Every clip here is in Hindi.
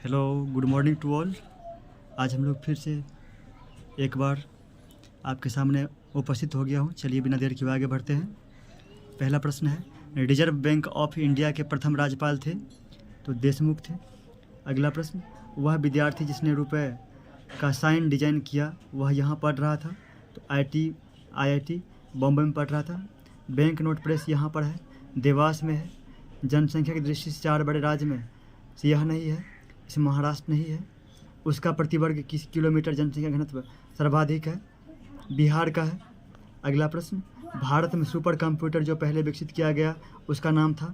Hello, good morning to all. आज हम लोग फिर से एक बार आपके सामने उपस्थित हो गया हूँ। चलिए बिना देर किए आगे बढ़ते हैं। पहला प्रश्न है, रिजर्व बैंक ऑफ इंडिया के प्रथम राज्यपाल थे? तो देशमुख थे। अगला प्रश्न, वह विद्यार्थी जिसने रुपए का साइन डिजाइन किया वह यहाँ पढ़ रहा था? तो IIT बॉम्बे में पढ़ रहा था। बैंक नोट प्रेस यहाँ पर है, देवास में है। जनसंख्या की दृष्टि से 4 बड़े राज्य में से यह नहीं है, इस महाराष्ट्र नहीं है। उसका प्रतिवर्ग किस किलोमीटर जनसंख्या घनत्व सर्वाधिक है? बिहार का है। अगला प्रश्न, भारत में सुपर कंप्यूटर जो पहले विकसित किया गया उसका नाम था?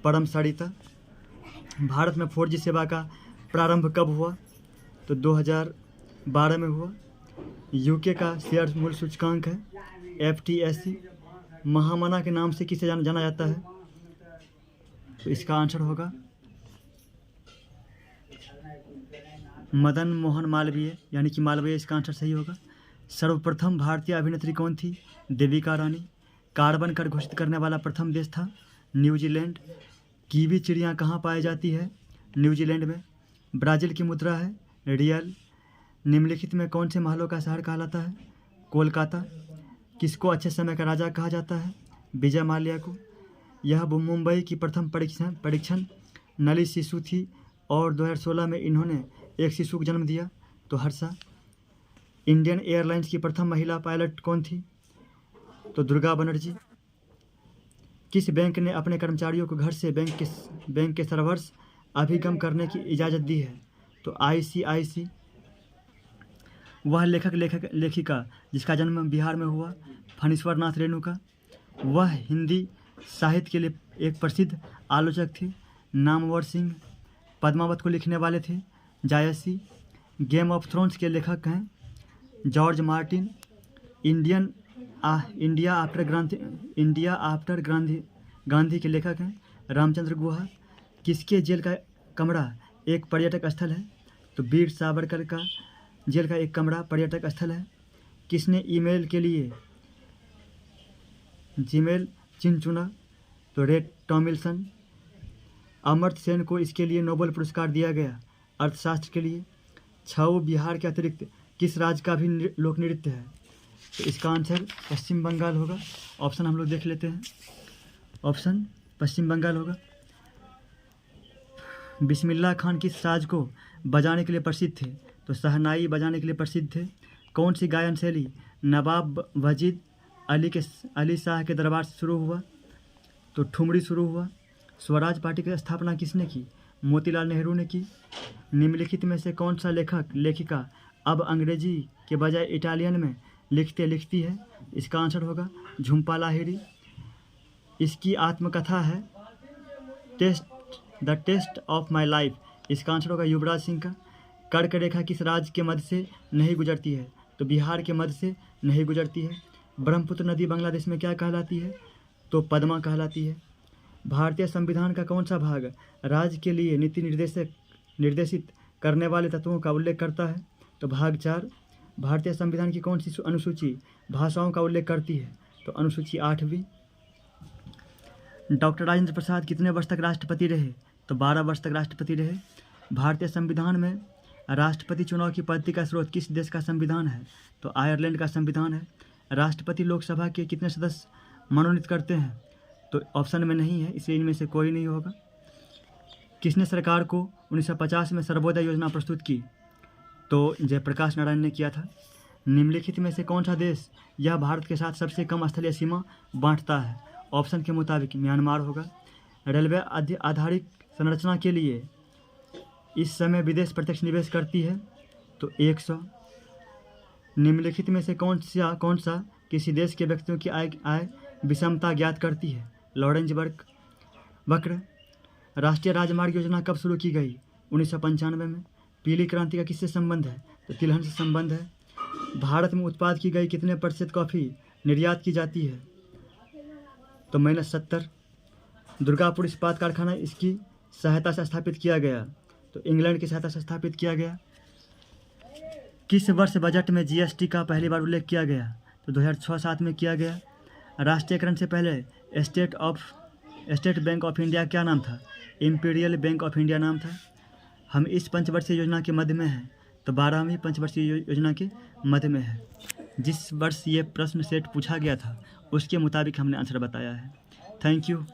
परम सरिता। भारत में 4G सेवा का प्रारंभ कब हुआ? तो 2012 में हुआ। यूके का शेयर मूल्य सूचकांक है FTSE। महामना के नाम से किसे जाना जाता है? तो इसका आंसर होगा मदन मोहन मालवीय, यानी कि मालवीय इसका आंसर सही होगा। सर्वप्रथम भारतीय अभिनेत्री कौन थी? देविका रानी। कार्बन कर घोषित करने वाला प्रथम देश था न्यूजीलैंड। कीवी चिड़िया कहाँ पाई जाती है? न्यूजीलैंड में। ब्राज़ील की मुद्रा है रियल। निम्नलिखित में कौन से महलों का शहर कहलाता है? कोलकाता। किसको अच्छे समय का राजा कहा जाता है? विजय माल्या को। यह मुंबई की प्रथम परीक्षण नली शिशु थी और 2016 में इन्होंने एक शिशु को जन्म दिया, तो हर्षा। इंडियन एयरलाइंस की प्रथम महिला पायलट कौन थी? तो दुर्गा बनर्जी। किस बैंक ने अपने कर्मचारियों को घर से बैंक के सर्वर्स अभिगम करने की इजाज़त दी है? तो ICIC। वह लेखिका जिसका जन्म बिहार में हुआ? फणीश्वर नाथ रेणुका। वह हिंदी साहित्य के लिए एक प्रसिद्ध आलोचक थे? नामवर सिंह। पद्मावत को लिखने वाले थे? जायसी। गेम ऑफ थ्रोन्स के लेखक हैं George Martin. India after Gandhi के लेखक हैं रामचंद्र गुहा। किसके जेल का कमरा एक पर्यटक स्थल है? तो वीर सावरकर का जेल का एक कमरा पर्यटक स्थल है। किसने ईमेल के लिए जीमेल चिन्ह चुना? तो रे टॉमिल्सन। अमर्त्य सेन को इसके लिए नोबेल पुरस्कार दिया गया अर्थशास्त्र के लिए। छऊ बिहार के अतिरिक्त किस राज्य का भी लोक नृत्य है? तो इसका आंसर पश्चिम बंगाल होगा। ऑप्शन हम लोग देख लेते हैं। ऑप्शन पश्चिम बंगाल होगा। बिस्मिल्लाह खान किस साज को बजाने के लिए प्रसिद्ध थे? तो शहनाई बजाने के लिए प्रसिद्ध थे। कौन सी गायन शैली नवाब वजीद अली शाह के दरबार से शुरू हुआ? तो ठुमरी शुरू हुआ। स्वराज पार्टी की स्थापना किसने की? मोतीलाल नेहरू ने की। निम्नलिखित में से कौन सा लेखिका अब अंग्रेजी के बजाय इटालियन में लिखती है? इसका आंसर होगा झुम्पा लाहिरी। इसकी आत्मकथा है the test of my life. इसका आंसर होगा युवराज सिंह का। कर्क रेखा किस राज्य के मध्य से नहीं गुजरती है? तो बिहार के मध्य से नहीं गुजरती है। ब्रह्मपुत्र नदी बांग्लादेश में क्या कहलाती है? तो पद्मा कहलाती है। भारतीय संविधान का कौन सा भाग राज्य के लिए नीति निर्देशित करने वाले तत्वों का उल्लेख करता है? तो भाग 4। भारतीय संविधान की कौन सी अनुसूची भाषाओं का उल्लेख करती है? तो अनुसूची 8वीं। डॉक्टर राजेंद्र प्रसाद कितने वर्ष तक राष्ट्रपति रहे? तो 12 वर्ष तक राष्ट्रपति रहे। भारतीय संविधान में राष्ट्रपति चुनाव की पद्धति का स्रोत किस देश का संविधान है? तो आयरलैंड का संविधान है। राष्ट्रपति लोकसभा के कितने सदस्य मनोनीत करते हैं? तो ऑप्शन में नहीं है, इसलिए इनमें से कोई नहीं होगा। किसने सरकार को 1950 में सर्वोदय योजना प्रस्तुत की? तो जयप्रकाश नारायण ने किया था। निम्नलिखित में से कौन सा देश यह भारत के साथ सबसे कम स्थलीय सीमा बांटता है? ऑप्शन के मुताबिक म्यांमार होगा। रेलवे आधारित संरचना के लिए इस समय विदेश प्रत्यक्ष निवेश करती है? तो 100। निम्नलिखित में से कौन सा किसी देश के व्यक्तियों की आय विषमता ज्ञात करती है? लॉरेंज वक्र। राष्ट्रीय राजमार्ग योजना कब शुरू की गई? 1995 में। पीली क्रांति का किससे संबंध है? तो तिलहन से संबंध है। भारत में उत्पाद की गई कितने प्रतिशत कॉफ़ी निर्यात की जाती है? तो -70। दुर्गापुर इस्पात कारखाना इसकी सहायता से स्थापित किया गया? तो इंग्लैंड की सहायता से स्थापित किया गया। किस वर्ष बजट में GST का पहली बार उल्लेख किया गया? तो 2006-07 में किया गया। राष्ट्रीयकरण से पहले स्टेट बैंक ऑफ इंडिया क्या नाम था? इंपीरियल बैंक ऑफ इंडिया नाम था। हम इस पंचवर्षीय योजना के मध्य में हैं, तो 12वीं पंचवर्षीय योजना के मध्य में है। जिस वर्ष ये प्रश्न सेट पूछा गया था उसके मुताबिक हमने आंसर बताया है। Thank you.